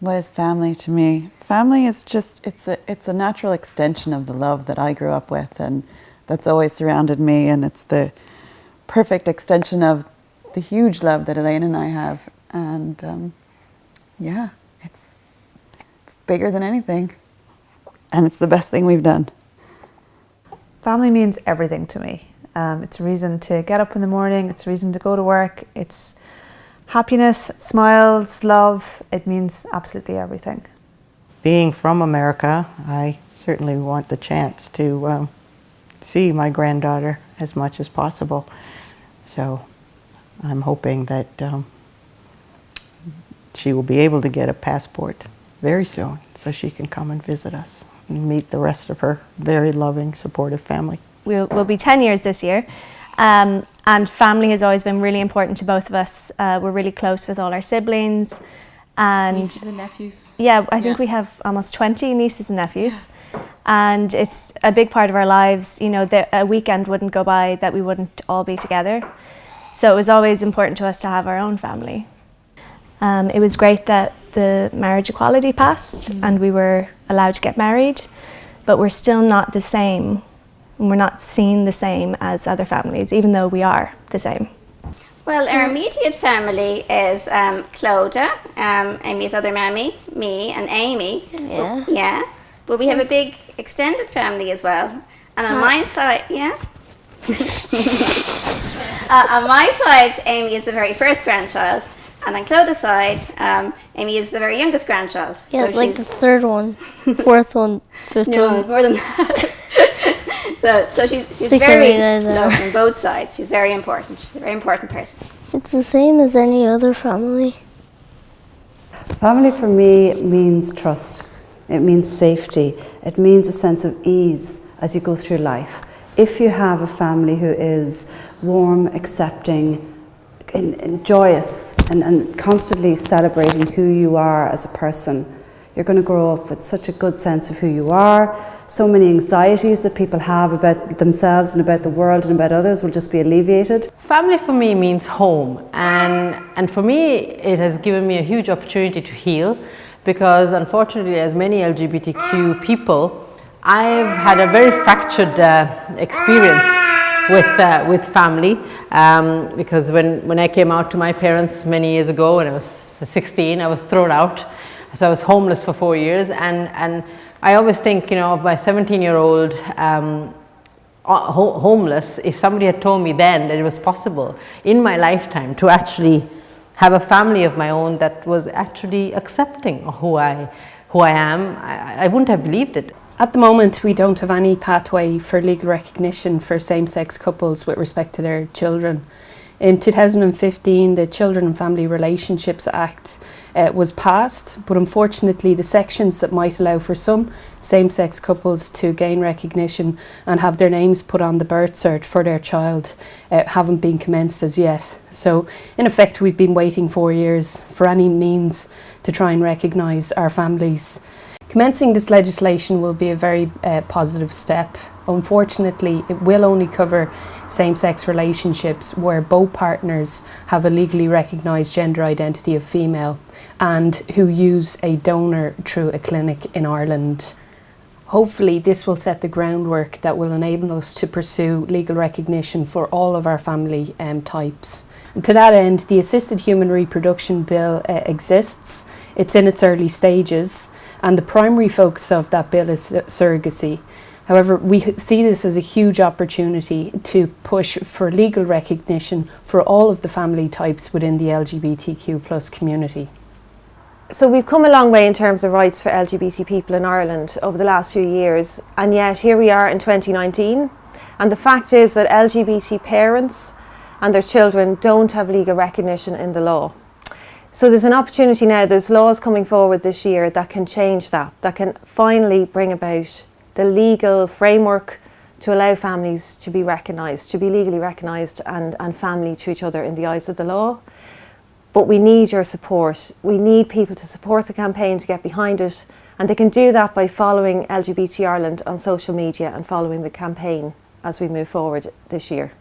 What is family to me? Family is just, it's a natural extension of the love that I grew up with and that's always surrounded me, and it's the perfect extension of the huge love that Elaine and I have. And yeah, it's bigger than anything, and it's the best thing we've done. Family means everything to me. It's a reason to get up in the morning, it's a reason to go to work, it's happiness, smiles, love. It means absolutely everything. Being from America, I certainly want the chance to see my granddaughter as much as possible. So I'm hoping that she will be able to get a passport very soon so she can come and visit us and meet the rest of her very loving, supportive family. We'll be 10 years this year. And family has always been really important to both of us. We're really close with all our siblings. And nieces and nephews. Yeah, I think we have almost 20 nieces and nephews. Yeah. And it's a big part of our lives. You know, a weekend wouldn't go by that we wouldn't all be together. So it was always important to us to have our own family. It was great that the marriage equality passed and we were allowed to get married, but we're still not the same. And we're not seen the same as other families, even though we are the same. Well, our immediate family is Clodagh, Amy's other mammy, me and Amy. Yeah. Yeah. But we have a big extended family as well. And on my side, yeah. On my side, Amy is the very first grandchild. And on Clodagh's side, Amy is the very youngest grandchild. Yeah, so like the third one, fourth one, fifth one. No, it's more than that. So she's Six, very seven, loved on both sides. She's very important. She's a very important person. It's the same as any other family. Family for me means trust. It means safety. It means a sense of ease as you go through life. If you have a family who is warm, accepting, and joyous, and constantly celebrating who you are as a person, you're going to grow up with such a good sense of who you are. So many anxieties that people have about themselves and about the world and about others will just be alleviated. Family for me means home, and for me it has given me a huge opportunity to heal, because unfortunately, as many LGBTQ people, I've had a very fractured experience with family, because when I came out to my parents many years ago, when I was 16, I was thrown out. So I was homeless for 4 years, and I always think, you know, of my 17-year-old homeless, if somebody had told me then that it was possible in my lifetime to actually have a family of my own that was actually accepting of who I am, I wouldn't have believed it. At the moment, we don't have any pathway for legal recognition for same-sex couples with respect to their children. In 2015, the Children and Family Relationships Act was passed, but unfortunately the sections that might allow for some same-sex couples to gain recognition and have their names put on the birth cert for their child haven't been commenced as yet. So in effect, we've been waiting 4 years for any means to try and recognise our families. Commencing this legislation will be a very positive step. Unfortunately, it will only cover same-sex relationships where both partners have a legally recognised gender identity of female and who use a donor through a clinic in Ireland. Hopefully this will set the groundwork that will enable us to pursue legal recognition for all of our family types. And to that end, the Assisted Human Reproduction Bill exists. It's in its early stages, and the primary focus of that bill is surrogacy. However, we see this as a huge opportunity to push for legal recognition for all of the family types within the LGBTQ+ community. So we've come a long way in terms of rights for LGBT people in Ireland over the last few years, and yet here we are in 2019, and the fact is that LGBT parents and their children don't have legal recognition in the law. So there's an opportunity now, there's laws coming forward this year that can change that can finally bring about the legal framework to allow families to be recognised, to be legally recognised and family to each other in the eyes of the law. But we need your support. We need people to support the campaign, to get behind it, and they can do that by following LGBT Ireland on social media and following the campaign as we move forward this year.